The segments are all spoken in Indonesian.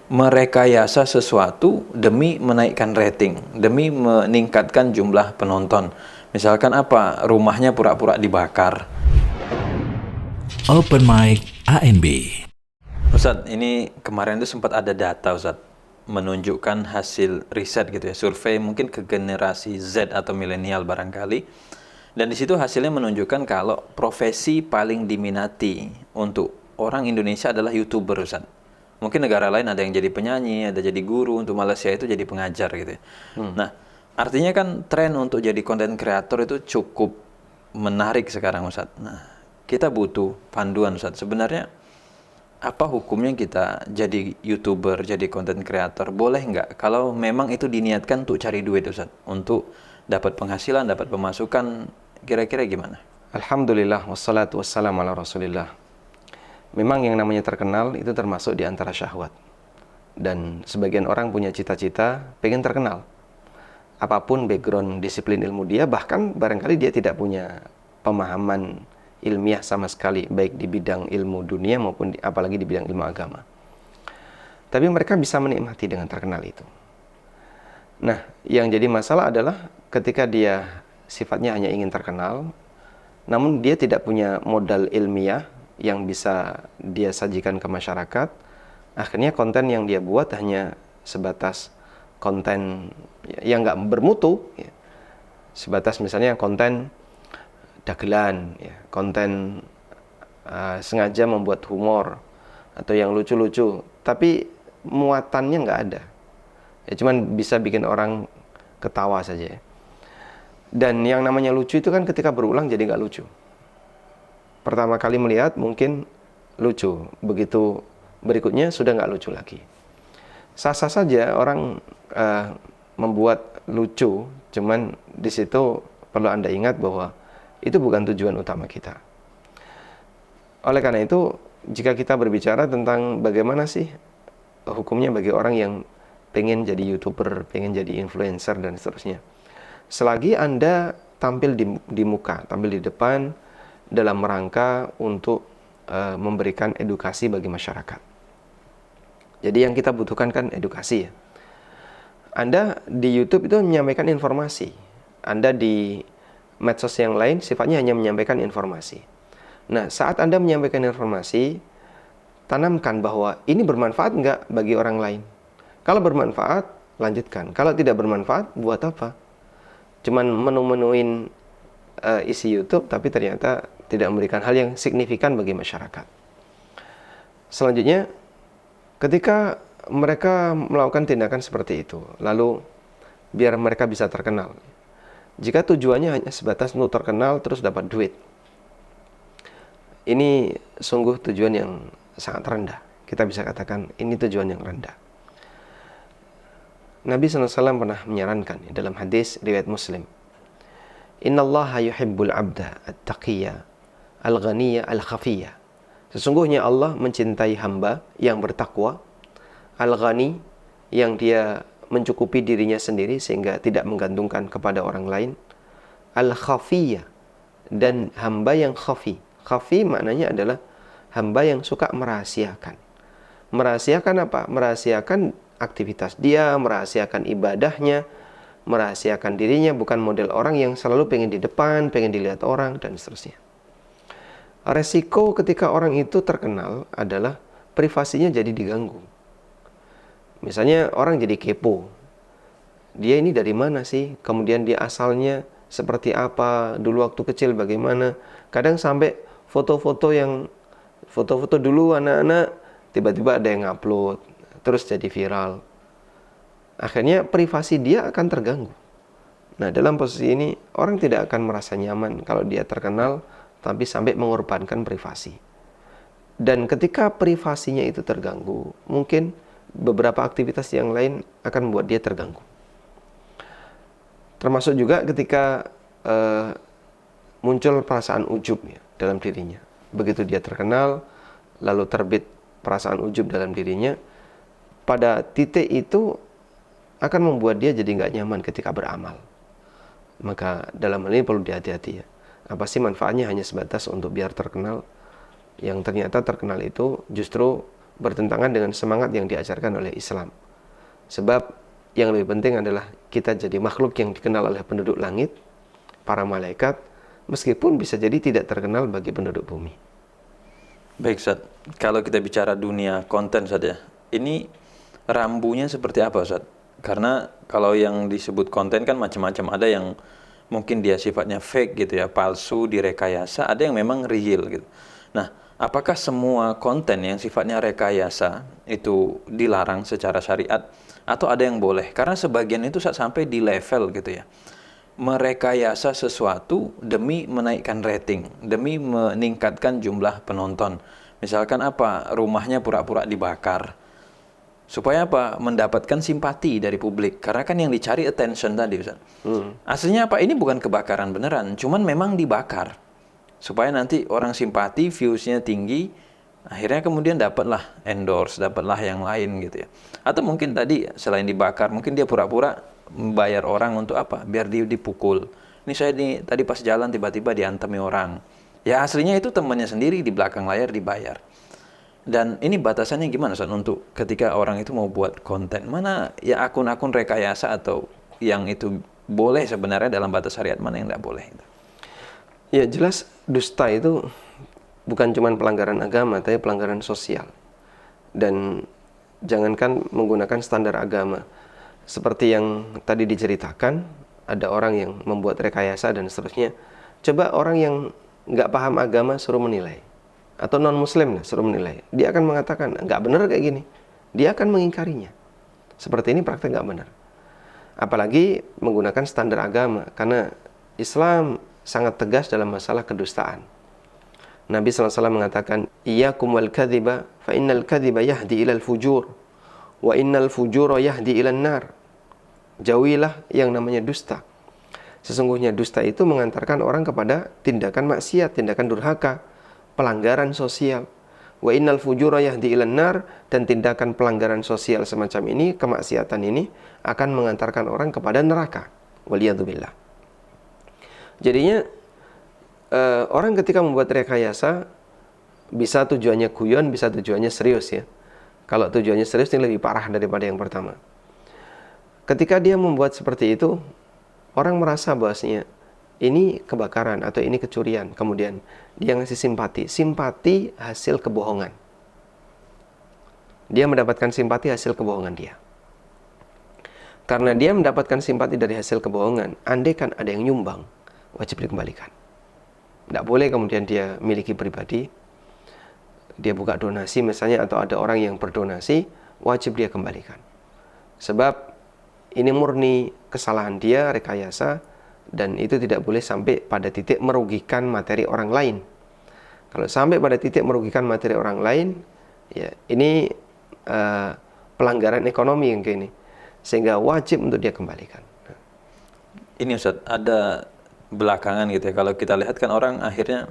merekayasa sesuatu demi menaikkan rating, demi meningkatkan jumlah penonton. Misalkan apa? Rumahnya pura-pura dibakar. Open Mic ANB. Ustadz, ini kemarin itu sempat ada data Ustadz, menunjukkan hasil riset gitu ya, survei mungkin ke generasi Z atau milenial barangkali. Dan di situ hasilnya menunjukkan kalau profesi paling diminati untuk orang Indonesia adalah YouTuber Ustadz. Mungkin negara lain ada yang jadi penyanyi, ada jadi guru, untuk Malaysia itu jadi pengajar gitu ya. Nah, artinya kan tren untuk jadi content creator itu cukup menarik sekarang Ustadz. Nah, kita butuh panduan Ustadz. Sebenarnya apa hukumnya kita jadi YouTuber, jadi content creator? Boleh nggak? Kalau memang itu diniatkan untuk cari duit Ustadz, untuk dapat penghasilan, dapat pemasukan, kira-kira gimana? Alhamdulillah, wassalatu wassalamu ala rasulillah. Memang yang namanya terkenal itu termasuk di antara syahwat. Dan sebagian orang punya cita-cita pengen terkenal. Apapun background disiplin ilmu dia, bahkan barangkali dia tidak punya pemahaman ilmiah sama sekali, baik di bidang ilmu dunia maupun apalagi di bidang ilmu agama. Tapi mereka bisa menikmati dengan terkenal itu. Nah, yang jadi masalah adalah ketika dia sifatnya hanya ingin terkenal, namun dia tidak punya modal ilmiah yang bisa dia sajikan ke masyarakat. Akhirnya konten yang dia buat hanya sebatas konten yang nggak bermutu ya. Sebatas misalnya konten dagelan ya, konten sengaja membuat humor atau yang lucu-lucu, tapi muatannya nggak ada ya, cuman bisa bikin orang ketawa saja ya. Dan yang namanya lucu itu kan ketika berulang jadi nggak lucu. Pertama kali melihat mungkin lucu, begitu berikutnya sudah nggak lucu lagi. Sah-sah saja orang membuat lucu, cuman di situ perlu Anda ingat bahwa itu bukan tujuan utama kita. Oleh karena itu, jika kita berbicara tentang bagaimana sih hukumnya bagi orang yang pengen jadi YouTuber, pengen jadi influencer dan seterusnya. Selagi Anda tampil di muka, tampil di depan, dalam rangka untuk memberikan edukasi bagi masyarakat. Jadi yang kita butuhkan kan edukasi ya. Anda di YouTube itu menyampaikan informasi. Anda di medsos yang lain sifatnya hanya menyampaikan informasi. Nah, saat Anda menyampaikan informasi, tanamkan bahwa ini bermanfaat nggak bagi orang lain. Kalau bermanfaat, lanjutkan. Kalau tidak bermanfaat, buat apa? Cuman menu-menuin isi YouTube, tapi ternyata tidak memberikan hal yang signifikan bagi masyarakat. Selanjutnya, ketika mereka melakukan tindakan seperti itu, lalu biar mereka bisa terkenal. Jika tujuannya hanya sebatas untuk terkenal terus dapat duit, ini sungguh tujuan yang sangat rendah. Kita bisa katakan ini tujuan yang rendah. Nabi SAW pernah menyarankan dalam hadis riwayat Muslim, Innallaha yuhibbul abda at-taqiyya al-ghaniyya al-khafiyya. Sesungguhnya Allah mencintai hamba yang bertakwa, al-ghani, yang dia mencukupi dirinya sendiri sehingga tidak menggantungkan kepada orang lain, al-khafiyya, dan hamba yang khafi. Khafi maknanya adalah hamba yang suka merahasiakan. Merahasiakan apa? Merahasiakan aktivitas dia, merahasiakan ibadahnya, merahasiakan dirinya, bukan model orang yang selalu pengen di depan, pengen dilihat orang, dan seterusnya. Resiko ketika orang itu terkenal adalah privasinya jadi diganggu. Misalnya orang jadi kepo. Dia ini dari mana sih? Kemudian dia asalnya seperti apa? Dulu waktu kecil bagaimana? Kadang sampai foto-foto dulu anak-anak, tiba-tiba ada yang upload, terus jadi viral. Akhirnya privasi dia akan terganggu. Nah, dalam posisi ini orang tidak akan merasa nyaman kalau dia terkenal tapi sampai mengorbankan privasi. Dan ketika privasinya itu terganggu, mungkin beberapa aktivitas yang lain akan membuat dia terganggu. Termasuk juga ketika muncul perasaan ujub ya, dalam dirinya. Begitu dia terkenal, lalu terbit perasaan ujub dalam dirinya, pada titik itu akan membuat dia jadi nggak nyaman ketika beramal. Maka dalam hal ini perlu dihati-hati ya. Apa sih manfaatnya hanya sebatas untuk biar terkenal? Yang ternyata terkenal itu justru bertentangan dengan semangat yang diajarkan oleh Islam. Sebab yang lebih penting adalah kita jadi makhluk yang dikenal oleh penduduk langit, para malaikat, meskipun bisa jadi tidak terkenal bagi penduduk bumi. Baik, Ustaz. Kalau kita bicara dunia konten saja, ini rambunya seperti apa, Ustaz? Karena kalau yang disebut konten kan macam-macam. Ada yang mungkin dia sifatnya fake gitu ya, palsu, direkayasa. Ada yang memang real gitu. Nah, apakah semua konten yang sifatnya rekayasa itu dilarang secara syariat? Atau ada yang boleh? Karena sebagian itu sampai di level gitu ya, merekayasa sesuatu demi menaikkan rating, demi meningkatkan jumlah penonton. Misalkan apa? Rumahnya pura-pura dibakar. Supaya apa? Mendapatkan simpati dari publik. Karena kan yang dicari attention tadi, Ustaz. Aslinya apa? Ini bukan kebakaran beneran, cuman memang dibakar. Supaya nanti orang simpati, views-nya tinggi, akhirnya kemudian dapatlah endorse, dapatlah yang lain gitu ya. Atau mungkin tadi selain dibakar, mungkin dia pura-pura membayar orang untuk apa? Biar dia dipukul. Ini saya tadi pas jalan tiba-tiba diantemi orang. Ya aslinya itu temannya sendiri di belakang layar dibayar. Dan ini batasannya gimana, Ustaz, untuk ketika orang itu mau buat konten? Mana ya akun-akun rekayasa atau yang itu boleh sebenarnya dalam batas syariat, mana yang tidak boleh? Ya jelas dusta itu bukan cuma pelanggaran agama, tapi pelanggaran sosial. Dan jangankan menggunakan standar agama. Seperti yang tadi diceritakan, ada orang yang membuat rekayasa dan seterusnya. Coba orang yang nggak paham agama suruh menilai. Atau non-muslim lah suruh menilai. Dia akan mengatakan, nggak benar kayak gini. Dia akan mengingkarinya. Seperti ini praktek nggak benar. Apalagi menggunakan standar agama. Karena Islam sangat tegas dalam masalah kedustaan. Nabi SAW mengatakan, Iyyakum wal kadhiba, fa innal kadhiba yahdi ilal fujur, wa innal fujura yahdi ilal nar. Jauhilah yang namanya dusta. Sesungguhnya dusta itu mengantarkan orang kepada tindakan maksiat, tindakan durhaka, pelanggaran sosial. Wa innal fujura yahdi ilal nar, dan tindakan pelanggaran sosial semacam ini, kemaksiatan ini akan mengantarkan orang kepada neraka. Waliyadzubillah. Jadinya orang ketika membuat rekayasa bisa tujuannya guyon, bisa tujuannya serius ya. Kalau tujuannya serius ini lebih parah daripada yang pertama. Ketika dia membuat seperti itu, orang merasa bahwasanya ini kebakaran atau ini kecurian. Kemudian dia ngasih simpati. Simpati hasil kebohongan. Dia mendapatkan simpati hasil kebohongan dia. Karena dia mendapatkan simpati dari hasil kebohongan, andai kan ada yang nyumbang, wajib dikembalikan. Tidak boleh kemudian dia miliki pribadi, dia buka donasi misalnya, atau ada orang yang berdonasi, wajib dia kembalikan. Sebab ini murni kesalahan dia, rekayasa, dan itu tidak boleh sampai pada titik merugikan materi orang lain. Kalau sampai pada titik merugikan materi orang lain, ya ini pelanggaran ekonomi yang kayak ini, sehingga wajib untuk dia kembalikan. Ini Ustaz, ada belakangan gitu ya, kalau kita lihat kan orang akhirnya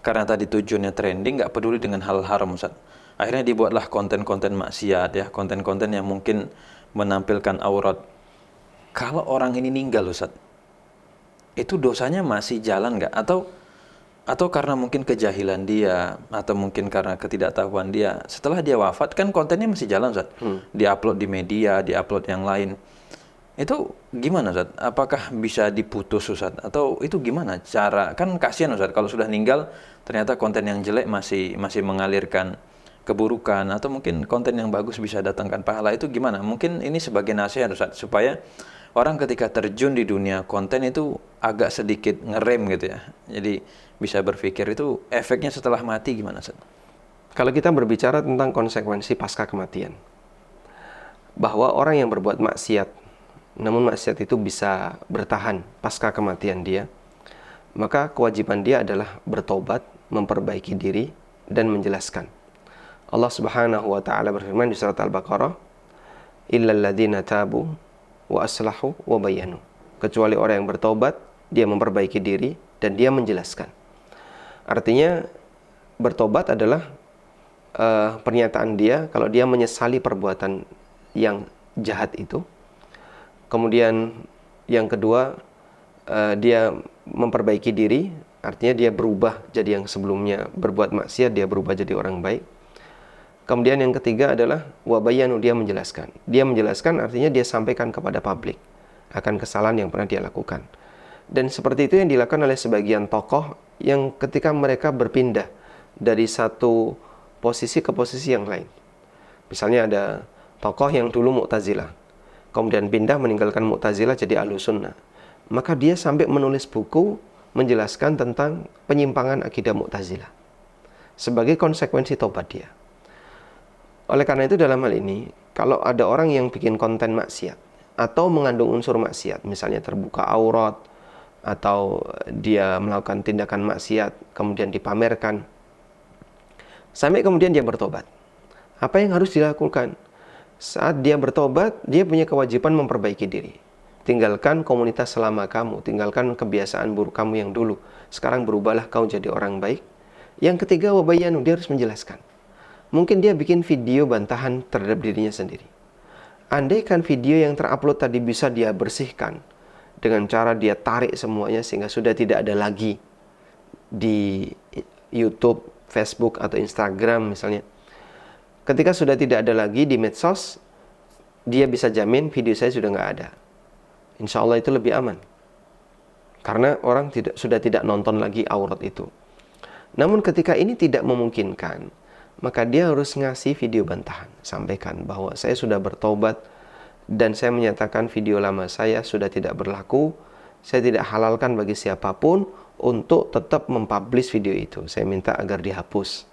karena tadi tujuannya trending, nggak peduli dengan hal haram, Ustaz. Akhirnya dibuatlah konten-konten maksiat ya, konten-konten yang mungkin menampilkan aurat. Kalau orang ini meninggal, Ustaz, itu dosanya masih jalan nggak? Atau karena mungkin kejahilan dia, atau mungkin karena ketidaktahuan dia, setelah dia wafat kan kontennya masih jalan, Ustaz. Diupload di media, diupload yang lain. Itu gimana, Ustaz? Apakah bisa diputus, Ustaz? Atau itu gimana cara? Kan kasihan, Ustaz, kalau sudah meninggal ternyata konten yang jelek masih mengalirkan keburukan, atau mungkin konten yang bagus bisa datangkan pahala. Itu gimana? Mungkin ini sebagai nasihat, Ustaz, supaya orang ketika terjun di dunia konten itu agak sedikit ngerem gitu ya. Jadi bisa berpikir itu efeknya setelah mati gimana, Ustaz? Kalau kita berbicara tentang konsekuensi pasca kematian, bahwa orang yang berbuat maksiat, namun maksiat itu bisa bertahan pasca kematian dia, maka kewajiban dia adalah bertobat, memperbaiki diri, dan menjelaskan. Allah Subhanahu wa ta'ala berfirman di surat Al-Baqarah, illal ladzina tabu wa aslahu wa bayyanu. Kecuali orang yang bertobat, dia memperbaiki diri, dan dia menjelaskan. Artinya bertobat adalah pernyataan dia kalau dia menyesali perbuatan yang jahat itu. Kemudian yang kedua, dia memperbaiki diri, artinya dia berubah jadi yang sebelumnya berbuat maksiat, dia berubah jadi orang baik. Kemudian yang ketiga adalah wabayanu, dia menjelaskan. Dia menjelaskan artinya dia sampaikan kepada publik akan kesalahan yang pernah dia lakukan. Dan seperti itu yang dilakukan oleh sebagian tokoh yang ketika mereka berpindah dari satu posisi ke posisi yang lain. Misalnya ada tokoh yang dulu Mu'tazilah, kemudian pindah meninggalkan Mu'tazilah jadi Ahlussunnah. Maka dia sampai menulis buku menjelaskan tentang penyimpangan akidah Mu'tazilah sebagai konsekuensi tobat dia. Oleh karena itu dalam hal ini, kalau ada orang yang bikin konten maksiat atau mengandung unsur maksiat, misalnya terbuka aurat atau dia melakukan tindakan maksiat kemudian dipamerkan, sampai kemudian dia bertobat. Apa yang harus dilakukan? Saat dia bertobat, dia punya kewajiban memperbaiki diri. Tinggalkan komunitas selama kamu, tinggalkan kebiasaan buruk kamu yang dulu. Sekarang berubahlah kau jadi orang baik. Yang ketiga, wabayanu, dia harus menjelaskan. Mungkin dia bikin video bantahan terhadap dirinya sendiri. Andaikan video yang terupload tadi bisa dia bersihkan dengan cara dia tarik semuanya sehingga sudah tidak ada lagi di YouTube, Facebook, atau Instagram misalnya. Ketika sudah tidak ada lagi di medsos, dia bisa jamin video saya sudah nggak ada. Insya Allah itu lebih aman. Karena orang sudah tidak nonton lagi aurat itu. Namun ketika ini tidak memungkinkan, maka dia harus ngasih video bantahan. Sampaikan bahwa saya sudah bertobat dan saya menyatakan video lama saya sudah tidak berlaku. Saya tidak halalkan bagi siapapun untuk tetap mempublish video itu. Saya minta agar dihapus.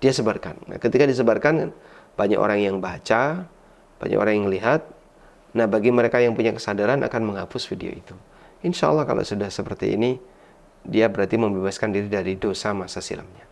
Dia sebarkan. Nah, ketika disebarkan, banyak orang yang baca, banyak orang yang lihat. Nah, bagi mereka yang punya kesadaran akan menghapus video itu. Insya Allah kalau sudah seperti ini, dia berarti membebaskan diri dari dosa masa silamnya.